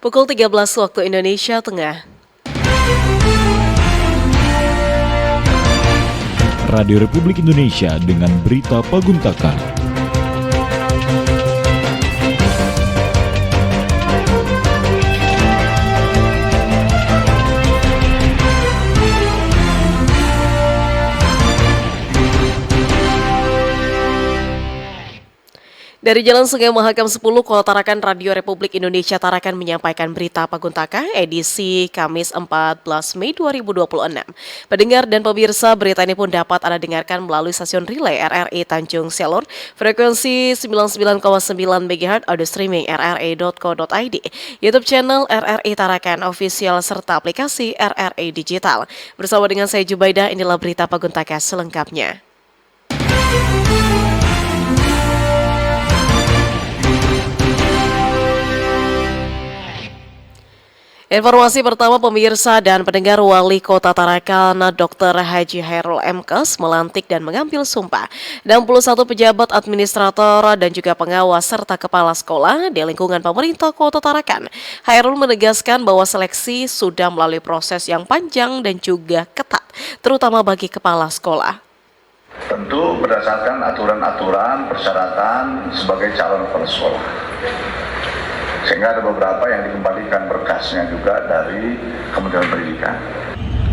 Pukul 13 waktu Indonesia Tengah. Radio Republik Indonesia dengan berita Paguntaka. Dari Jalan Sungai Mahakam 10, Kota Tarakan, Radio Republik Indonesia Tarakan menyampaikan berita Paguntaka edisi Kamis 14 Mei 2026. Pendengar dan pemirsa, berita ini pun dapat Anda dengarkan melalui stasiun relay RRI Tanjung Selor, frekuensi 99,9 MHz, audio streaming rri.co.id, YouTube channel RRI Tarakan Official, serta aplikasi RRI Digital. Bersama dengan saya Jubaida, inilah berita Paguntaka selengkapnya. Informasi pertama pemirsa dan pendengar, Wali Kota Tarakan Dr. Haji Khairul M.Kes melantik dan mengambil sumpah 61 pejabat administrator dan juga pengawas serta kepala sekolah di lingkungan pemerintah Kota Tarakan. Khairul menegaskan bahwa seleksi sudah melalui proses yang panjang dan juga ketat, terutama bagi kepala sekolah. Tentu berdasarkan aturan-aturan persyaratan sebagai calon kepala sekolah. Sehingga ada beberapa yang dikembalikan berkasnya juga dari Kementerian Pendidikan.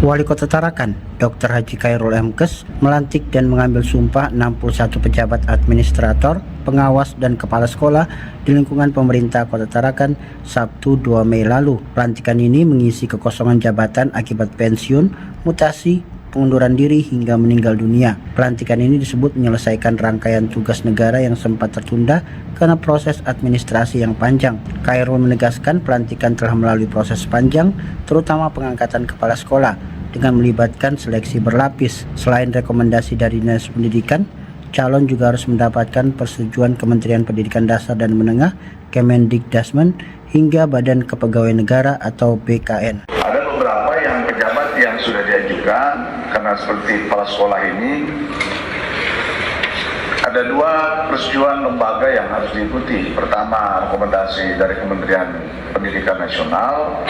Wali Kota Tarakan, Dr. Haji Khairul M.Kes melantik dan mengambil sumpah 61 pejabat administrator, pengawas dan kepala sekolah di lingkungan pemerintah Kota Tarakan Sabtu 2 Mei lalu. Pelantikan ini mengisi kekosongan jabatan akibat pensiun, mutasi, pengunduran diri hingga meninggal dunia. Pelantikan ini disebut menyelesaikan rangkaian tugas negara yang sempat tertunda karena proses administrasi yang panjang. Khairul menegaskan pelantikan telah melalui proses panjang, terutama pengangkatan kepala sekolah dengan melibatkan seleksi berlapis. Selain rekomendasi dari Dinas Pendidikan, calon juga harus mendapatkan persetujuan Kementerian Pendidikan Dasar dan Menengah, Kemendikdasmen, hingga Badan Kepegawaian Negara atau BKN. Ada beberapa yang pejabat yang sudah diajukan karena seperti kepala sekolah ini ada dua persetujuan lembaga yang harus diikuti. Pertama, rekomendasi dari Kementerian Pendidikan Nasional,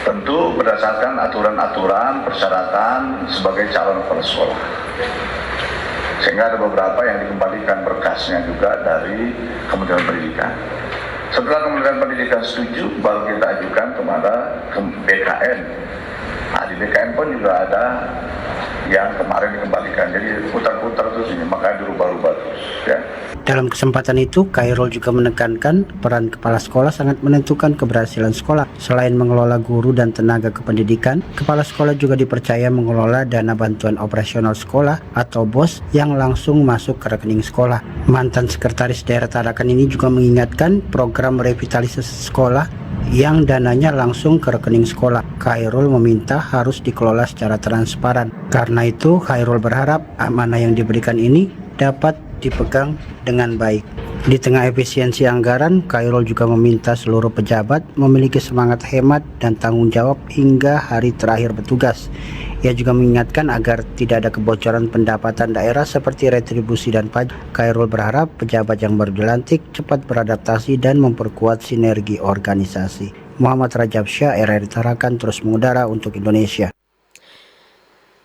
tentu berdasarkan aturan-aturan persyaratan sebagai calon kepala sekolah. Sehingga ada beberapa yang dikembalikan berkasnya juga dari Kementerian Pendidikan. Setelah Kementerian Pendidikan setuju, baru kita ajukan kepada BKN. Nah, di BKN pun juga ada yang kemarin dikembalikan. Jadi putar-putar terus ini, makanya dirubah-rubah terus. Ya. Dalam kesempatan itu, Khairul juga menekankan peran kepala sekolah sangat menentukan keberhasilan sekolah. Selain mengelola guru dan tenaga kependidikan, kepala sekolah juga dipercaya mengelola dana bantuan operasional sekolah atau BOS yang langsung masuk ke rekening sekolah. Mantan Sekretaris Daerah Tarakan ini juga mengingatkan program revitalisasi sekolah yang dananya langsung ke rekening sekolah. Khairul meminta harus dikelola secara transparan. Karena itu, Khairul berharap amanah yang diberikan ini dapat dipegang dengan baik. Di tengah efisiensi anggaran, Khairul juga meminta seluruh pejabat memiliki semangat hemat dan tanggung jawab hingga hari terakhir bertugas. Ia juga mengingatkan agar tidak ada kebocoran pendapatan daerah seperti retribusi dan pajak. Khairul berharap pejabat yang baru dilantik cepat beradaptasi dan memperkuat sinergi organisasi. Muhammad Rajab Syah, RRI Tarakan, terus mengudara untuk Indonesia.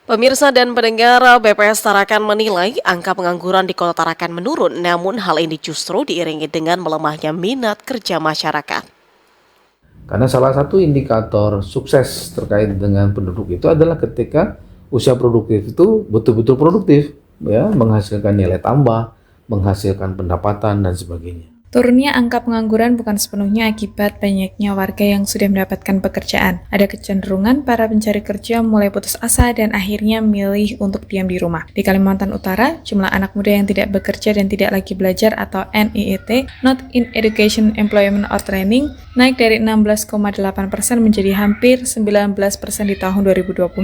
Pemirsa dan pendengar, BPS Tarakan menilai angka pengangguran di Kota Tarakan menurun, namun hal ini justru diiringi dengan melemahnya minat kerja masyarakat. Karena salah satu indikator sukses terkait dengan penduduk itu adalah ketika usia produktif itu betul-betul produktif, ya, menghasilkan nilai tambah, menghasilkan pendapatan dan sebagainya. Turunnya angka pengangguran bukan sepenuhnya akibat banyaknya warga yang sudah mendapatkan pekerjaan. Ada kecenderungan para pencari kerja mulai putus asa dan akhirnya memilih untuk diam di rumah. Di Kalimantan Utara, jumlah anak muda yang tidak bekerja dan tidak lagi belajar atau NEET, Not in Education, Employment or Training, naik dari 16,8% menjadi hampir 19% di tahun 2025.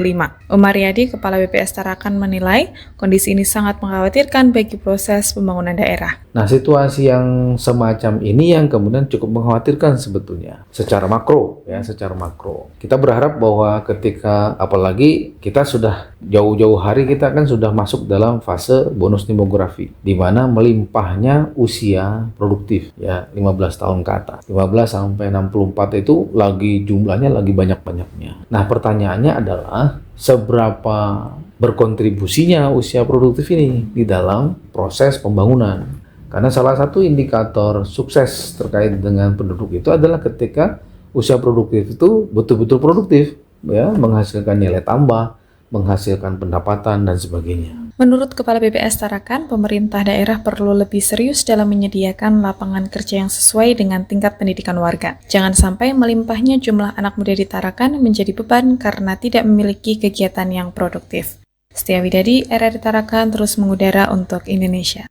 Umar Riyadi, Kepala BPS Tarakan, menilai kondisi ini sangat mengkhawatirkan bagi proses pembangunan daerah. Nah, situasi yang semacam ini yang kemudian cukup mengkhawatirkan sebetulnya secara makro, ya. ya secara makro. Kita berharap bahwa ketika apalagi kita sudah jauh-jauh hari kita kan sudah masuk dalam fase bonus demografi di mana melimpahnya usia produktif ya 15 tahun ke atas. 15 sampai 64 itu lagi jumlahnya lagi banyak-banyaknya. Nah, pertanyaannya adalah seberapa berkontribusinya usia produktif ini di dalam proses pembangunan. Karena salah satu indikator sukses terkait dengan penduduk itu adalah ketika usia produktif itu betul-betul produktif, ya, menghasilkan nilai tambah, menghasilkan pendapatan dan sebagainya. Menurut Kepala BPS Tarakan, pemerintah daerah perlu lebih serius dalam menyediakan lapangan kerja yang sesuai dengan tingkat pendidikan warga. Jangan sampai melimpahnya jumlah anak muda di Tarakan menjadi beban karena tidak memiliki kegiatan yang produktif. Setia Widadi, RRI Tarakan terus mengudara untuk Indonesia.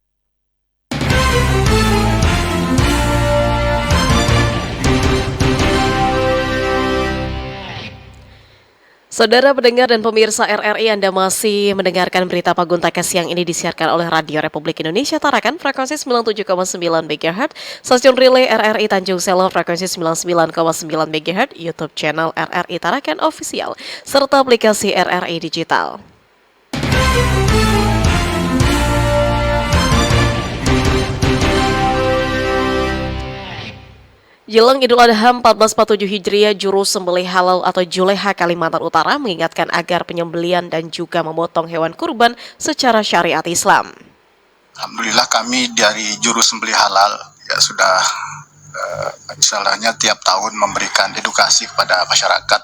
Saudara pendengar dan pemirsa RRI, Anda masih mendengarkan berita Paguntaka siang ini disiarkan oleh Radio Republik Indonesia Tarakan, frekuensi 97,9 MHz, stasiun relay RRI Tanjung Selor, frekuensi 99,9 MHz, YouTube channel RRI Tarakan Official, serta aplikasi RRI Digital. Jelang Idul Adha 1447 Hijriah, juru sembelih halal atau Juleha Kalimantan Utara mengingatkan agar penyembelian dan juga memotong hewan kurban secara syariat Islam. Alhamdulillah kami dari juru sembelih halal ya sudah misalnya tiap tahun memberikan edukasi kepada masyarakat.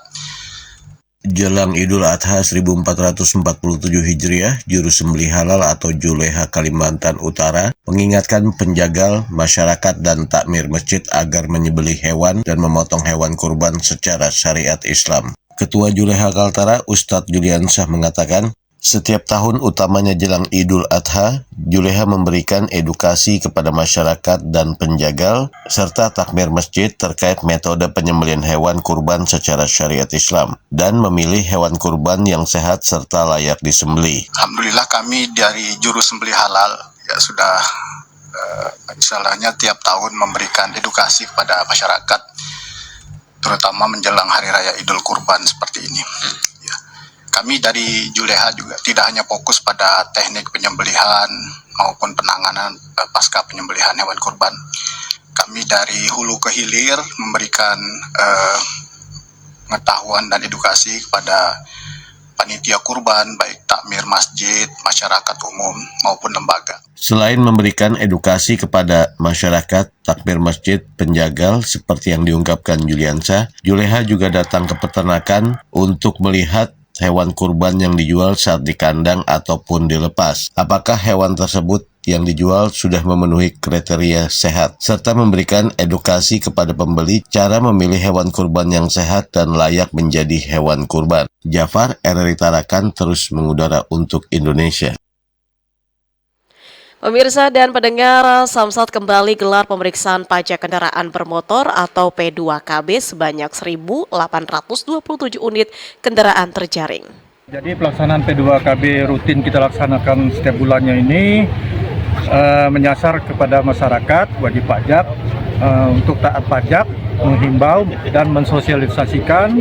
Jelang Idul Adha 1447 Hijriah, juru sembelih halal atau Juleha Kalimantan Utara mengingatkan penjagal, masyarakat, dan takmir masjid agar menyembelih hewan dan memotong hewan kurban secara syariat Islam. Ketua Juleha Kaltara, Ustadz Juliansyah mengatakan, setiap tahun utamanya jelang Idul Adha, Juleha memberikan edukasi kepada masyarakat dan penjagal serta takmir masjid terkait metode penyembelihan hewan kurban secara syariat Islam dan memilih hewan kurban yang sehat serta layak disembelih. Alhamdulillah kami dari juru sembelih halal ya sudah misalnya tiap tahun memberikan edukasi kepada masyarakat terutama menjelang hari raya Idul Kurban seperti ini. Kami dari Juleha juga tidak hanya fokus pada teknik penyembelihan maupun penanganan pasca penyembelihan hewan kurban. Kami dari hulu ke hilir memberikan pengetahuan dan edukasi kepada panitia kurban, baik takmir masjid, masyarakat umum maupun lembaga. Selain memberikan edukasi kepada masyarakat, takmir masjid, penjagal, seperti yang diungkapkan Juliansyah, Juleha juga datang ke peternakan untuk melihat hewan kurban yang dijual saat di kandang ataupun dilepas. Apakah hewan tersebut yang dijual sudah memenuhi kriteria sehat, serta memberikan edukasi kepada pembeli cara memilih hewan kurban yang sehat dan layak menjadi hewan kurban. Jafar, RRI Tarakan terus mengudara untuk Indonesia. Pemirsa dan pendengar, Samsat kembali gelar pemeriksaan pajak kendaraan bermotor atau P2KB sebanyak 1.827 unit kendaraan terjaring. Jadi pelaksanaan P2KB rutin kita laksanakan setiap bulannya ini menyasar kepada masyarakat, wajib pajak, untuk taat pajak, menghimbau dan mensosialisasikan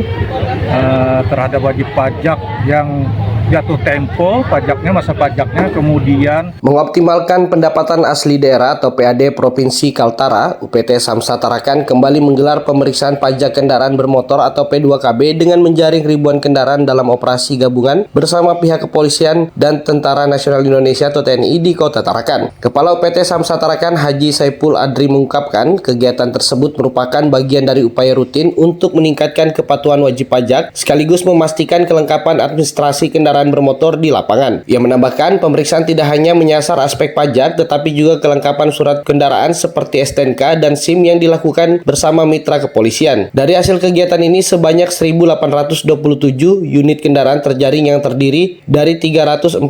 terhadap wajib pajak yang jatuh tempo pajaknya, masa pajaknya, kemudian mengoptimalkan pendapatan asli daerah atau PAD Provinsi Kaltara. UPT Samsat Tarakan kembali menggelar pemeriksaan pajak kendaraan bermotor atau P2KB dengan menjaring ribuan kendaraan dalam operasi gabungan bersama pihak kepolisian dan Tentara Nasional Indonesia atau TNI di Kota Tarakan. Kepala UPT Samsat Tarakan Haji Saipul Adri mengungkapkan kegiatan tersebut merupakan bagian dari upaya rutin untuk meningkatkan kepatuhan wajib pajak sekaligus memastikan kelengkapan administrasi kendaraan bermotor di lapangan. Ia menambahkan pemeriksaan tidak hanya menyasar aspek pajak tetapi juga kelengkapan surat kendaraan seperti STNK dan SIM yang dilakukan bersama mitra kepolisian. Dari hasil kegiatan ini sebanyak 1.827 unit kendaraan terjaring yang terdiri dari 345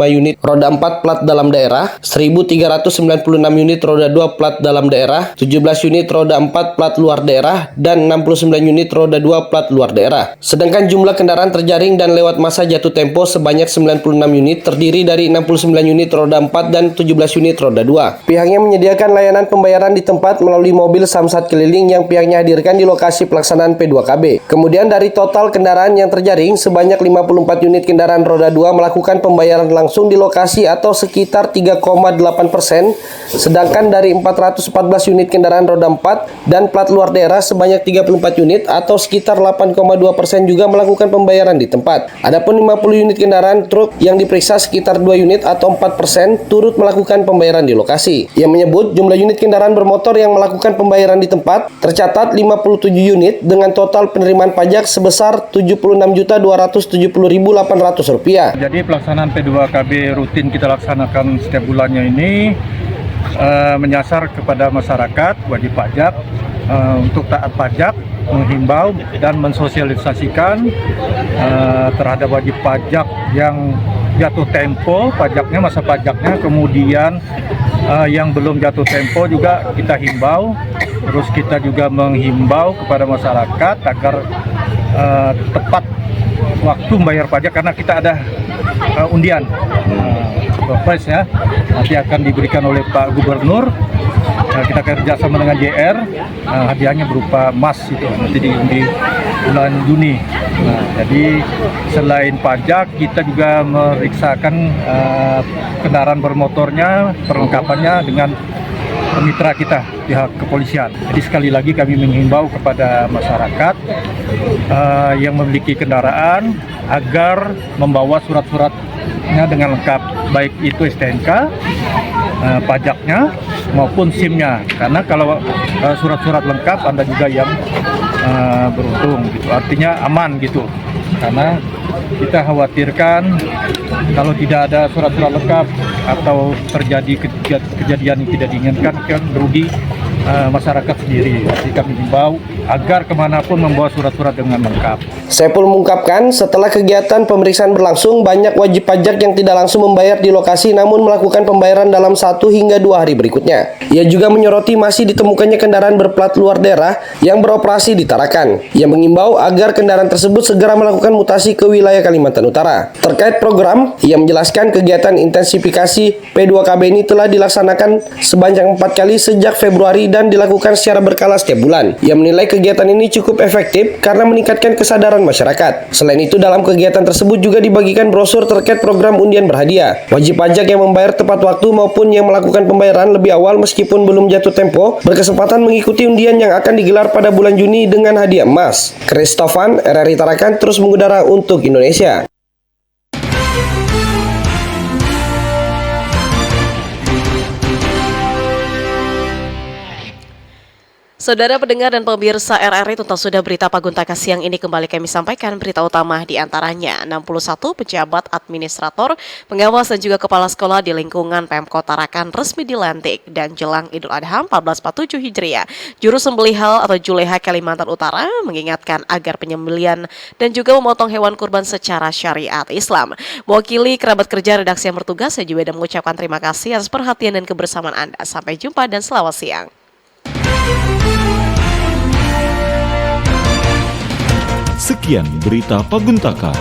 unit roda 4 plat dalam daerah, 1.396 unit roda 2 plat dalam daerah, 17 unit roda 4 plat luar daerah, dan 69 unit roda 2 plat luar daerah. Sedangkan jumlah kendaraan terjaring dan lewat masa jatuh tempo Tempo sebanyak 96 unit terdiri dari 69 unit roda 4 dan 17 unit roda 2. Pihaknya menyediakan layanan pembayaran di tempat melalui mobil samsat keliling yang pihaknya hadirkan di lokasi pelaksanaan P2KB. Kemudian dari total kendaraan yang terjaring, sebanyak 54 unit kendaraan roda 2 melakukan pembayaran langsung di lokasi atau sekitar 3,8%, sedangkan dari 414 unit kendaraan roda 4 dan plat luar daerah sebanyak 34 unit atau sekitar 8,2% juga melakukan pembayaran di tempat. Adapun 50 unit kendaraan truk yang diperiksa sekitar 2 unit atau 4% turut melakukan pembayaran di lokasi. Ia menyebut jumlah unit kendaraan bermotor yang melakukan pembayaran di tempat tercatat 57 unit dengan total penerimaan pajak sebesar Rp76.270.800. Jadi pelaksanaan P2KB rutin kita laksanakan setiap bulannya ini menyasar kepada masyarakat wajib pajak untuk taat pajak, menghimbau dan mensosialisasikan terhadap wajib pajak yang jatuh tempo pajaknya, masa pajaknya, kemudian yang belum jatuh tempo juga kita himbau. Terus kita juga menghimbau kepada masyarakat agar tepat waktu membayar pajak karena kita ada undian surprise ya, nanti akan diberikan oleh Pak Gubernur. Kita kerjasama dengan JR, hadiahnya berupa emas itu nanti di bulan Juni. Jadi selain pajak kita juga meriksakan kendaraan bermotornya, perlengkapannya dengan mitra kita pihak kepolisian. Jadi sekali lagi kami menghimbau kepada masyarakat yang memiliki kendaraan agar membawa surat-suratnya dengan lengkap, baik itu STNK, pajaknya maupun SIM-nya. Karena kalau surat-surat lengkap Anda juga yang beruntung gitu. Artinya aman gitu. Karena kita khawatirkan kalau tidak ada surat-surat lengkap atau terjadi kejadian yang tidak diinginkan kan merugi masyarakat sendiri. Jadi kami himbau agar kemanapun membawa surat-surat dengan lengkap. Saiful mengungkapkan setelah kegiatan pemeriksaan berlangsung, banyak wajib pajak yang tidak langsung membayar di lokasi namun melakukan pembayaran dalam 1 hingga 2 hari berikutnya. Ia juga menyoroti masih ditemukannya kendaraan berplat luar daerah yang beroperasi di Tarakan. Ia mengimbau agar kendaraan tersebut segera melakukan mutasi ke wilayah Kalimantan Utara. Terkait program, ia menjelaskan kegiatan intensifikasi P2KB ini telah dilaksanakan sebanyak 4 kali sejak Februari dan dilakukan secara berkala setiap bulan. Ia menilai kegiatan ini cukup efektif karena meningkatkan kesadaran masyarakat. Selain itu, dalam kegiatan tersebut juga dibagikan brosur terkait program undian berhadiah. Wajib pajak yang membayar tepat waktu maupun yang melakukan pembayaran lebih awal meskipun belum jatuh tempo berkesempatan mengikuti undian yang akan digelar pada bulan Juni dengan hadiah emas. Christofan, RRI Tarakan terus mengudara untuk Indonesia. Saudara pendengar dan pemirsa RRI, tuntas sudah berita Paguntaka siang ini kembali kami sampaikan berita utama di antaranya 61 pejabat administrator, pengawas dan juga kepala sekolah di lingkungan Pemkot Tarakan resmi dilantik dan jelang Idul Adha 1447 Hijriah. Juru sembelih atau Juleha Kalimantan Utara mengingatkan agar penyembelihan dan juga memotong hewan kurban secara syariat Islam. Mewakili kerabat kerja redaksi yang bertugas, saya juga mengucapkan terima kasih atas perhatian dan kebersamaan Anda. Sampai jumpa dan selamat siang. Sekian berita Paguntaka.